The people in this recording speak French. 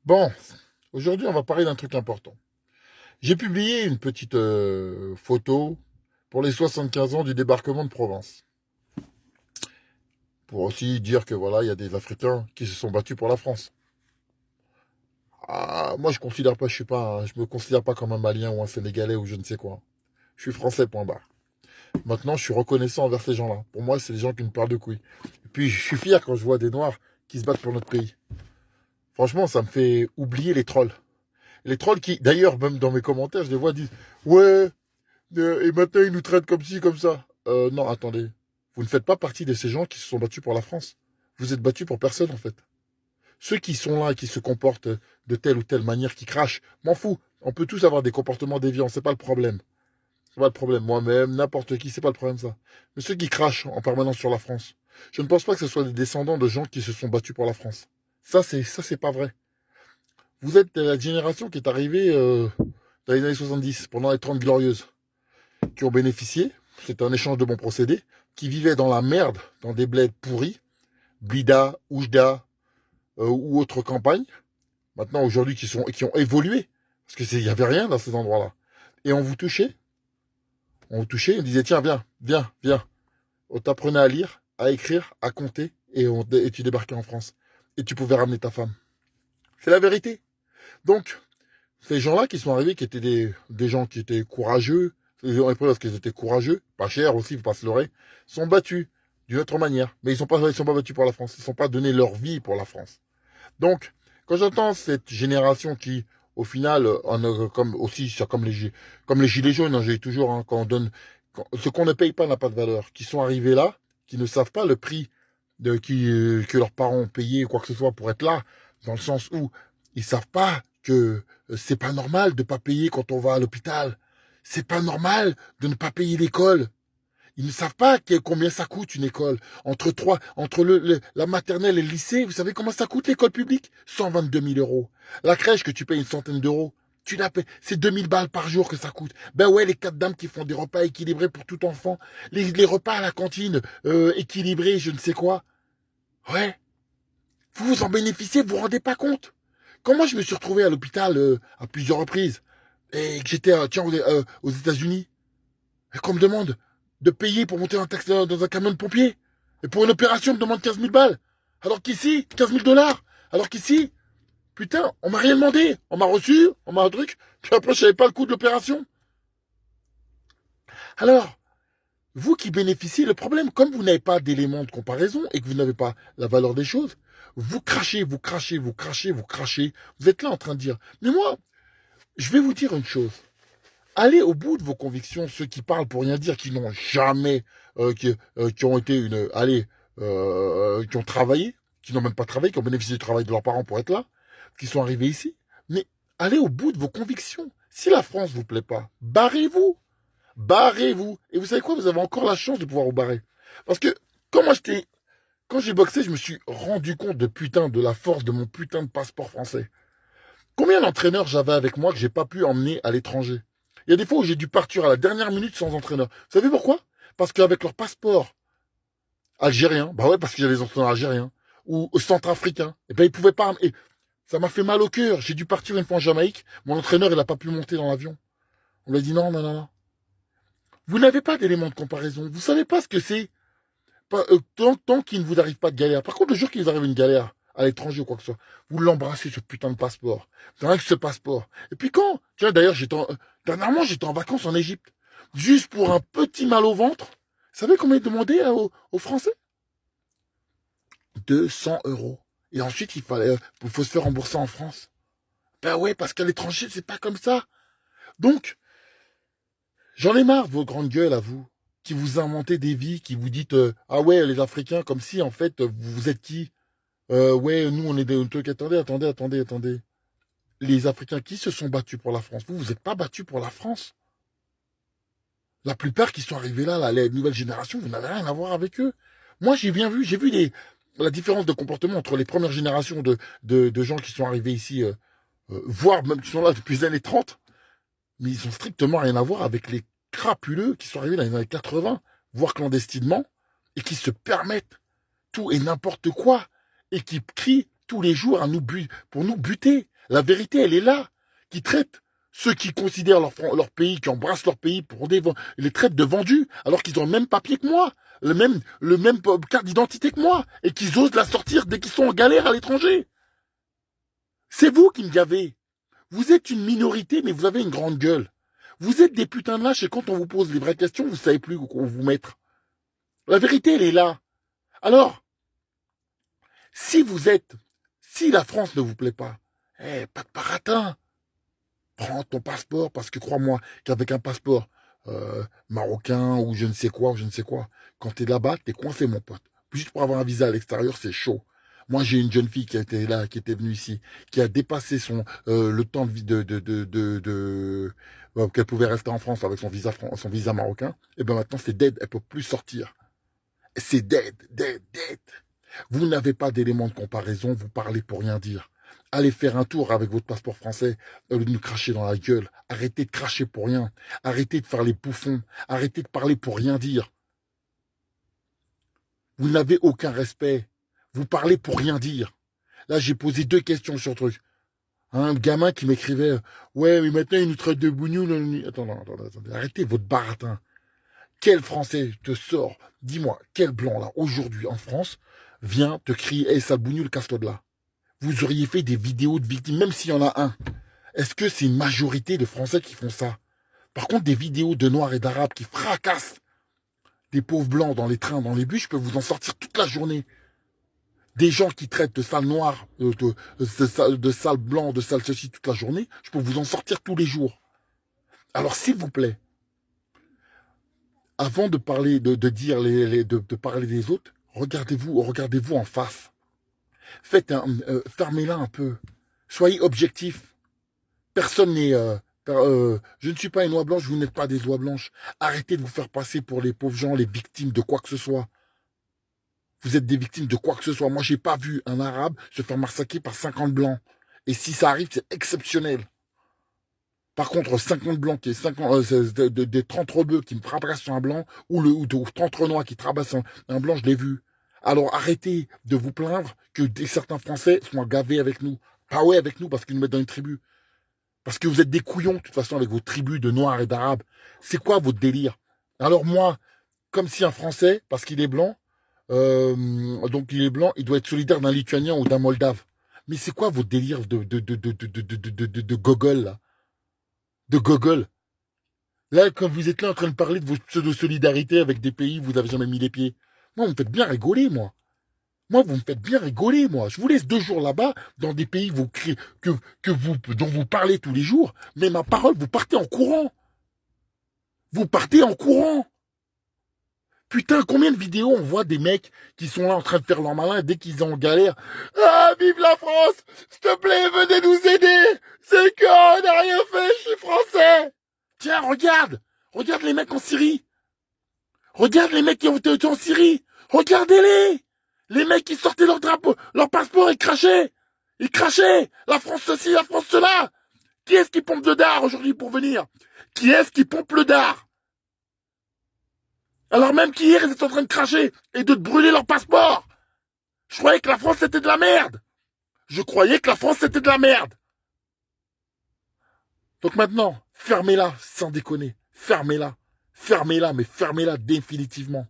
Bon, aujourd'hui, on va parler d'un truc important. J'ai publié une petite photo pour les 75 ans du débarquement de Provence. Pour aussi dire que voilà, il y a des Africains qui se sont battus pour la France. Ah, moi, je me considère pas comme un Malien ou un Sénégalais ou je ne sais quoi. Je suis français, point barre. Maintenant, je suis reconnaissant envers ces gens-là. Pour moi, c'est des gens qui me parlent de couilles. Et puis, je suis fier quand je vois des Noirs qui se battent pour notre pays. Franchement, ça me fait oublier les trolls. Les trolls qui, d'ailleurs, même dans mes commentaires, je les vois disent ouais, et maintenant ils nous traitent comme ci, comme ça. Non, attendez. Vous ne faites pas partie de ces gens qui se sont battus pour la France. Vous êtes battus pour personne, en fait. Ceux qui sont là, qui se comportent de telle ou telle manière, qui crachent, m'en fous. On peut tous avoir des comportements déviants, c'est pas le problème. C'est pas le problème. Moi-même, n'importe qui, c'est pas le problème, ça. Mais ceux qui crachent en permanence sur la France, je ne pense pas que ce soit des descendants de gens qui se sont battus pour la France. Ça, c'est pas vrai. Vous êtes de la génération qui est arrivée dans les années 70, pendant les 30 glorieuses, qui ont bénéficié, c'était un échange de bons procédés, qui vivaient dans la merde, dans des bleds pourris, Blida, Oujda ou autres campagnes, maintenant aujourd'hui qui ont évolué, parce qu'il n'y avait rien dans ces endroits-là. Et on vous touchait, on disait tiens, viens, viens, viens. On t'apprenait à lire, à écrire, à compter, et tu débarquais en France. Et tu pouvais ramener ta femme. C'est la vérité. Donc, ces gens-là qui sont arrivés, qui étaient des gens qui étaient courageux, ils ont pris parce qu'ils étaient courageux, pas chers aussi, faut pas se leurrer, sont battus d'une autre manière. Mais ils sont pas battus pour la France. Ils ne sont pas donné leur vie pour la France. Donc, quand j'entends cette génération qui, au final, comme aussi, comme les gilets jaunes, hein, j'ai toujours, hein, ce qu'on ne paye pas n'a pas de valeur, qui sont arrivés là, qui ne savent pas le prix que leurs parents ont payé ou quoi que ce soit pour être là, dans le sens où ils savent pas que c'est pas normal de pas payer quand on va à l'hôpital. C'est pas normal de ne pas payer l'école. Ils ne savent pas combien ça coûte une école. Entre la maternelle et le lycée, vous savez comment ça coûte l'école publique? 122 000 euros. La crèche que tu payes une centaine d'euros, tu la payes, c'est 2 000 balles par jour que ça coûte. Ben ouais, les quatre dames qui font des repas équilibrés pour tout enfant, les repas à la cantine équilibrés, je ne sais quoi. Ouais, vous vous en bénéficiez, vous vous rendez pas compte. Quand moi je me suis retrouvé à l'hôpital à plusieurs reprises et que j'étais aux États-Unis, et qu'on me demande de payer pour monter dans un camion de pompiers. Et pour une opération, on me demande 15 000 balles. Alors qu'ici, 15 000 dollars. Alors qu'ici, putain, on m'a rien demandé. On m'a reçu, on m'a un truc. Puis après, je savais pas le coût de l'opération. Alors, vous qui bénéficiez, le problème, comme vous n'avez pas d'éléments de comparaison et que vous n'avez pas la valeur des choses, vous crachez, vous crachez, vous crachez, vous crachez. Vous êtes là en train de dire, mais moi, je vais vous dire une chose. Allez au bout de vos convictions, ceux qui parlent pour rien dire, qui n'ont jamais, qui ont été qui ont travaillé, qui n'ont même pas travaillé, qui ont bénéficié du travail de leurs parents pour être là, qui sont arrivés ici. Mais allez au bout de vos convictions. Si la France vous plaît pas, barrez-vous, barrez-vous. Et vous savez quoi, vous avez encore la chance de pouvoir vous barrer. Parce que quand quand j'ai boxé, je me suis rendu compte de la force de mon putain de passeport français. Combien d'entraîneurs j'avais avec moi que j'ai pas pu emmener à l'étranger? Il y a des fois où j'ai dû partir à la dernière minute sans entraîneur. Vous savez pourquoi? Parce qu'avec leur passeport algérien, bah ouais, parce qu'il y a des entraîneurs algériens, ou centrafricains, et ben ils pouvaient pas. Et ça m'a fait mal au cœur. J'ai dû partir une fois en Jamaïque. Mon entraîneur, il a pas pu monter dans l'avion. On lui a dit non, non, non, non. Vous n'avez pas d'éléments de comparaison. Vous savez pas ce que c'est. Tant qu'il ne vous arrive pas de galère. Par contre, le jour qu'il vous arrive une galère, à l'étranger ou quoi que ce soit, vous l'embrassez, ce putain de passeport. C'est vrai que ce passeport. Et puis quand, tiens, d'ailleurs, dernièrement, j'étais en vacances en Égypte. Juste pour un petit mal au ventre. Vous savez combien ils demandaient aux Français? 200 euros. Et ensuite, il faut se faire rembourser en France. Ben ouais, parce qu'à l'étranger, c'est pas comme ça. Donc, j'en ai marre de vos grandes gueules à vous, qui vous inventez des vies, qui vous dites ah ouais, les Africains, comme si en fait, vous êtes qui? Ouais, nous on est des trucs. Attendez, attendez, attendez, attendez. Les Africains qui se sont battus pour la France, vous n'êtes pas battus pour la France. La plupart qui sont arrivés là, les nouvelles générations, vous n'avez rien à voir avec eux. Moi, j'ai vu la différence de comportement entre les premières générations de gens qui sont arrivés ici, voire même qui sont là depuis les années 30, mais ils ont strictement rien à voir avec les crapuleux qui sont arrivés dans les années 80, voire clandestinement, et qui se permettent tout et n'importe quoi, et qui crient tous les jours pour nous buter. La vérité, elle est là. Qui traitent ceux qui considèrent leur pays, qui embrassent leur pays, ils les traitent de vendus, alors qu'ils ont le même papier que moi, le même carte d'identité que moi, et qu'ils osent la sortir dès qu'ils sont en galère à l'étranger. C'est vous qui me gavez. Vous êtes une minorité, mais vous avez une grande gueule. Vous êtes des putains de lâches, et quand on vous pose les vraies questions, vous savez plus où vous mettre. La vérité, elle est là. Alors, si la France ne vous plaît pas, pas de baratin. Prends ton passeport, parce que crois-moi qu'avec un passeport marocain ou je ne sais quoi, quand t'es là-bas, t'es coincé, mon pote. Juste pour avoir un visa à l'extérieur, c'est chaud. Moi, j'ai une jeune fille qui était là, qui était venue ici, qui a dépassé le temps de vie qu'elle pouvait rester en France avec son visa marocain. Et ben maintenant, c'est dead, elle peut plus sortir. C'est dead. Vous n'avez pas d'éléments de comparaison, vous parlez pour rien dire. Allez faire un tour avec votre passeport français au lieu de nous cracher dans la gueule. Arrêtez de cracher pour rien. Arrêtez de faire les bouffons. Arrêtez de parler pour rien dire. Vous n'avez aucun respect. Vous parlez pour rien dire. Là, j'ai posé 2 questions sur le truc. Un gamin qui m'écrivait « Ouais, mais maintenant, il nous traite de bougnoul. » Attendez. Arrêtez votre baratin. Quel Français te sort, dis-moi, quel blanc, là, aujourd'hui, en France, vient te crier « Hey, sale bougnoul, casse-toi de là ». Vous auriez fait des vidéos de victimes, même s'il y en a un. Est-ce que c'est une majorité de Français qui font ça? Par contre, des vidéos de Noirs et d'Arabes qui fracassent des pauvres blancs dans les trains, dans les bus, je peux vous en sortir toute la journée. Des gens qui traitent de sales noirs, de sales blancs, de sales ceci toute la journée, je peux vous en sortir tous les jours. Alors, s'il vous plaît, avant de parler, de parler des autres, regardez-vous en face. Fermez-la un peu. Soyez objectif. Personne n'est... je ne suis pas une oie blanche, vous n'êtes pas des oies blanches. Arrêtez de vous faire passer pour les pauvres gens, les victimes de quoi que ce soit. Vous êtes des victimes de quoi que ce soit. Moi, j'ai pas vu un arabe se faire massacrer par 50 blancs. Et si ça arrive, c'est exceptionnel. Par contre, 50 blancs, des 30 rebeux qui me fracassent sur un blanc, ou 30 noirs qui trabassent un blanc, je l'ai vu. Alors arrêtez de vous plaindre que certains Français soient gavés avec nous. Ah ouais, avec nous, parce qu'ils nous mettent dans une tribu. Parce que vous êtes des couillons, de toute façon, avec vos tribus de Noirs et d'Arabes. C'est quoi votre délire? Alors moi, comme si un Français, parce qu'il est blanc, donc il est blanc, il doit être solidaire d'un Lituanien ou d'un Moldave. Mais c'est quoi votre délire de gogol, là? De gogol. Là, quand vous êtes là en train de parler de votre pseudo-solidarité avec des pays où vous n'avez jamais mis les pieds. Moi, vous me faites bien rigoler, moi. Moi, vous me faites bien rigoler, moi. Je vous laisse 2 jours là-bas, dans des pays dont vous parlez tous les jours, mais ma parole, vous partez en courant. Vous partez en courant. Putain, combien de vidéos on voit des mecs qui sont là en train de faire leur malin et dès qu'ils sont en galère. Ah, vive la France! S'il te plaît, venez nous aider! C'est qu'on n'a rien fait, je suis français! Tiens, regarde! Regarde les mecs en Syrie! Regarde les mecs qui ont été en Syrie! Regardez-les! Les mecs qui sortaient leur drapeau, leur passeport et crachaient! Ils crachaient! La France ceci, la France cela! Qui est-ce qui pompe le dard aujourd'hui pour venir? Qui est-ce qui pompe le dard? Alors même qu'hier, ils étaient en train de cracher et de brûler leur passeport. Je croyais que la France, c'était de la merde. Je croyais que la France, c'était de la merde. Donc maintenant, fermez-la, sans déconner. Fermez-la. Fermez-la, mais fermez-la définitivement.